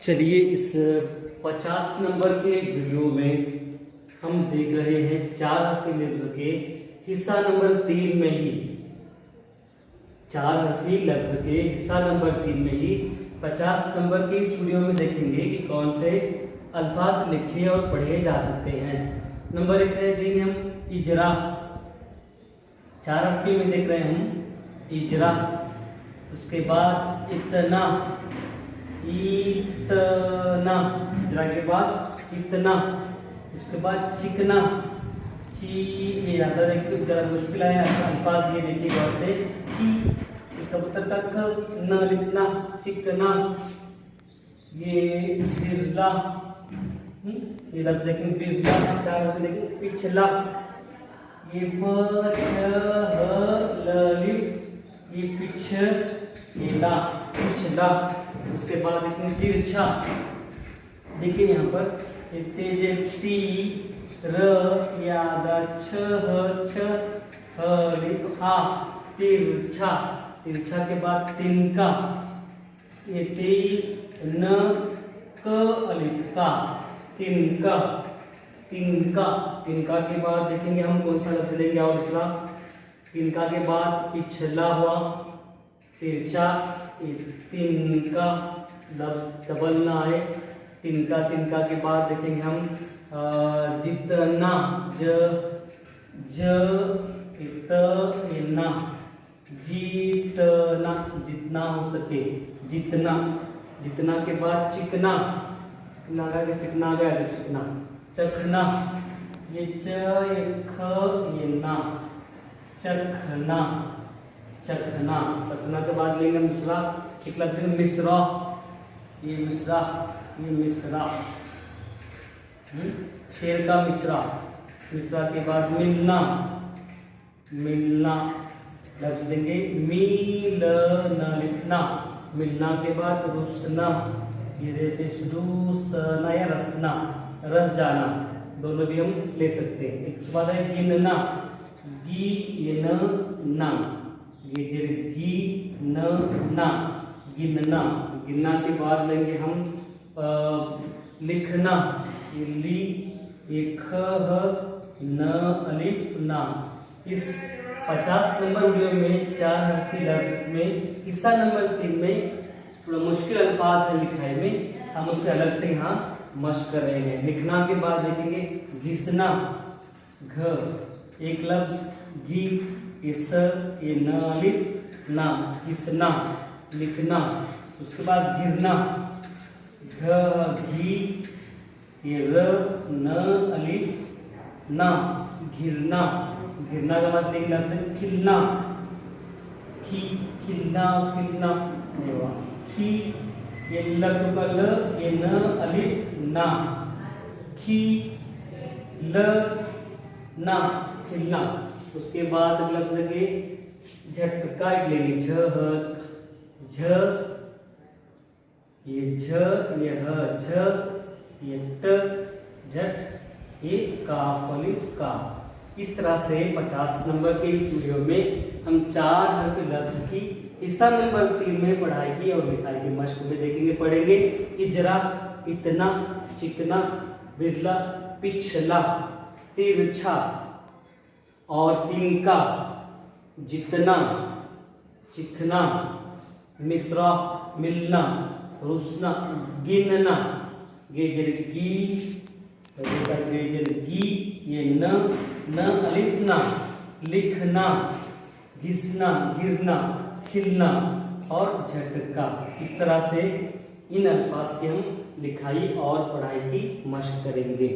चलिए इस 50 नंबर के वीडियो में हम देख रहे हैं 4 हरफी लफ्ज के हिस्सा नंबर 3 में ही 4 हरफी लफ्ज के हिस्सा नंबर 3 में ही 50 नंबर के इस वीडियो में देखेंगे कि कौन से अल्फाज लिखे और पढ़े जा सकते हैं। नंबर 1 है देंगे हम इजरा। 4 हरफी में देख रहे हैं हम इजरा। उसके बाद इतना, इतना, इजरा के बाद इतना। उसके बाद चिकना, ची, ये जरा मुश्किल है अल्फाज, ये देखिए गौर से। ची तब तक न लिखना, चिकना। ये बिरला, ये लफ्ज देखें बिरला। 4 हरफ देखें पिछला। ये ये पिछला, पिछला। उसके बाद देखेंगे तिरछा। देखिए यहाँ पर तेज ती र यादा छ हा तिरछा। तिरछा के बाद तिनका। ये ती न क अलिफ का तिनका, तिनका। तिनका के बाद देखेंगे हम कौन सा लफ्ज लेंगे और दूसरा। तिनका के बाद पिछला हुआ तिरछा। तिनका लफ्ज डबल ना आए। तिनका, तिनका के बाद देखेंगे हम जितना, इतना, जितना, जितना हो सके जितना। जितना के बाद चिकना, चिकना आ गया तो चिकना। चखना, ये च ये ख ये ना, चखना, चखना। चखना के बाद लेंगे दूसरा एक लफ्ज मिश्रा। ये मिश्रा, ये मिश्रा। शेर का मिश्रा। मिश्रा के बाद मिलना, मिलना। लफ्ज देंगे मिलना, लिखना। मिलना के बाद रुसना। ये देते रुसना या रसना, रस जाना, दोनों भी हम ले सकते हैं। एक बात है गिनना, गी ये न ना, ये गी न ना, गिनना। गिनना के बाद लेंगे हम लिखना। ये ली, ये ख न अलिफ ना। इस 50 नंबर वीडियो में 4 हरफी लफ्ज में हिस्सा नंबर 3 में थोड़ा मुश्किल अल्फाज है लिखाई में, हम उसके अलग से यहाँ मश्क कर रहे हैं। लिखना के बाद देखेंगे घिसना, घ एक लफ्ज घी, इस ये न अलिफ ना, घिसना, लिखना। उसके बाद घिरना, घ घी ये र न अलिफ ना, घिरना। घिरना के बाद देखेंगे लफ्ज खिलना, खी, खिलना, खिलना। खी ये लटकल ये न अलिफ ना, खी ल ना, खिलना। उसके बाद लफ्ज लगे झटका लेंगे, झ, ये झ ये ह झ, ये ट झट, ये काफ अलिफ का। इस तरह से 50 नंबर के इस वीडियो में हम 4 हरफ लफ्ज की हिस्सा नंबर 3 में पढ़ाई की और लिखाई की मश्क में देखेंगे, पढ़ेंगे। इजरा, इतना, चिकना, बिरला, पिछला, तिरछा और तिनका, जितना, चिकना, मिश्रा, मिलना, रुसना, गिनना। गेजर गी, गेजर गी ये न अलिफ ना, लिखना, घिसना, गिरना, खिलना और झटका। इस तरह से इन अल्फाज की हम लिखाई और पढ़ाई की मश्क करेंगे।